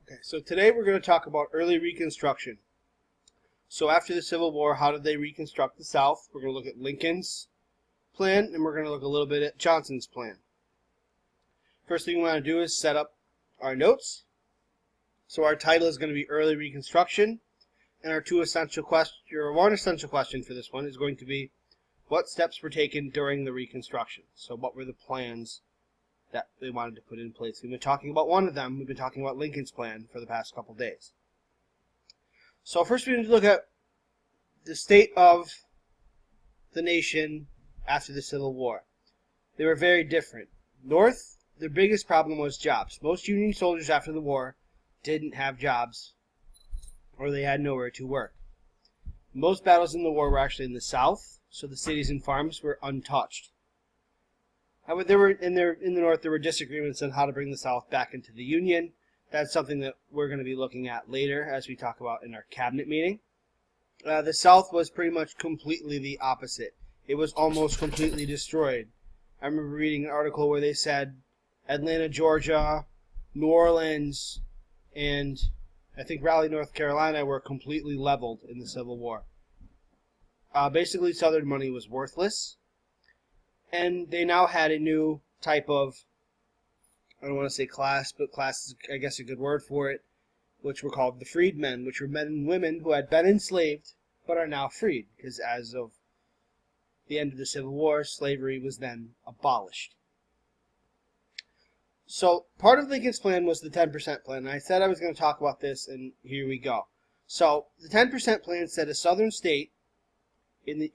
Okay, so today we're going to talk about early Reconstruction. So after the Civil War, how did they reconstruct the South? We're going to look at Lincoln's plan, and we're going to look a little bit at Johnson's plan. First thing we want to do is set up our notes. So our title is going to be Early Reconstruction, and our one essential question for this one is going to be, what steps were taken during the Reconstruction? So what were the plans that they wanted to put in place? We've been talking about one of them. We've been talking about Lincoln's plan for the past couple days. So first we need to look at the state of the nation after the Civil War. They were very different. North, their biggest problem was jobs. Most Union soldiers after the war didn't have jobs, or they had nowhere to work. Most battles in the war were actually in the South, so the cities and farms were untouched. However, there were in the North, there were disagreements on how to bring the South back into the Union. That's something that we're going to be looking at later as we talk about in our cabinet meeting. The South was pretty much completely the opposite. It was almost completely destroyed. I remember reading an article where they said Atlanta, Georgia, New Orleans, and I think Raleigh, North Carolina were completely leveled in the Civil War. Basically, Southern money was worthless. And they now had a new type of, I don't want to say class, but class is, I guess, a good word for it, which were called the freedmen, which were men and women who had been enslaved but are now freed, because as of the end of the Civil War, slavery was then abolished. So part of Lincoln's plan was the 10% plan, and I said I was going to talk about this, and here we go. So the 10% plan said a southern state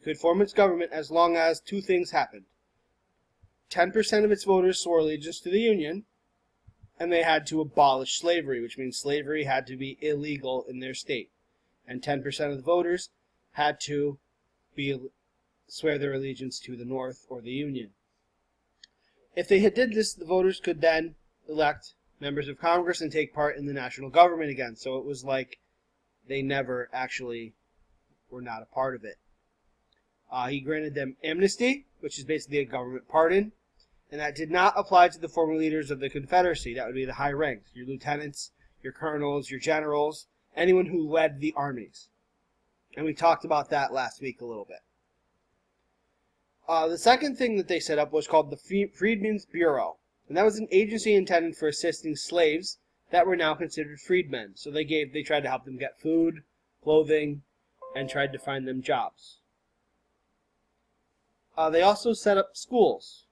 could form its government as long as two things happened. 10% of its voters swore allegiance to the Union, and they had to abolish slavery, which means slavery had to be illegal in their state. And 10% of the voters had to swear their allegiance to the North or the Union. If they had did this, the voters could then elect members of Congress and take part in the national government again. So it was like they never actually were not a part of it. He granted them amnesty, which is basically a government pardon. And that did not apply to the former leaders of the Confederacy. That would be the high ranks, your lieutenants, your colonels, your generals, anyone who led the armies. And we talked about that last week a little bit. The second thing that they set up was called the Freedmen's Bureau. And that was an agency intended for assisting slaves that were now considered freedmen. So they tried to help them get food, clothing, and tried to find them jobs. They also set up schools.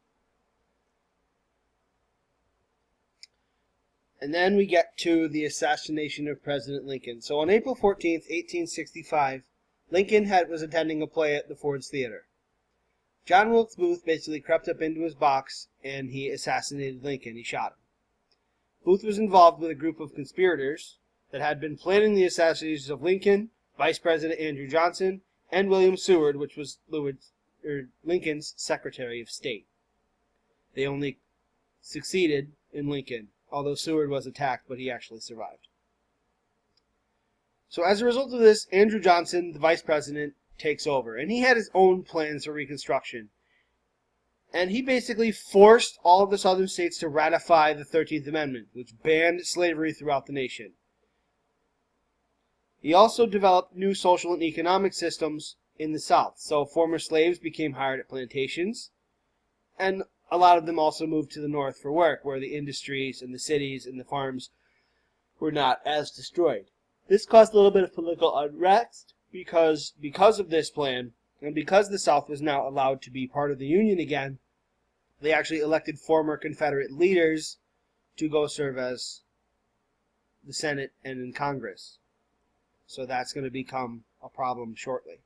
And then we get to the assassination of President Lincoln. So on April 14th, 1865, Lincoln was attending a play at the Ford's Theater. John Wilkes Booth basically crept up into his box and he assassinated Lincoln. He shot him. Booth was involved with a group of conspirators that had been planning the assassinations of Lincoln, Vice President Andrew Johnson, and William Seward, which was Lincoln's Secretary of State. They only succeeded in Lincoln, although Seward was attacked, but he actually survived. So as a result of this, Andrew Johnson, the vice president, takes over. And he had his own plans for Reconstruction. And he basically forced all of the southern states to ratify the 13th Amendment, which banned slavery throughout the nation. He also developed new social and economic systems in the South. So former slaves became hired at plantations, and a lot of them also moved to the North for work, where the industries and the cities and the farms were not as destroyed. This caused a little bit of political unrest because of this plan, and because the South was now allowed to be part of the Union again, they actually elected former Confederate leaders to go serve as the Senate and in Congress. So that's going to become a problem shortly.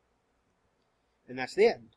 And that's the end.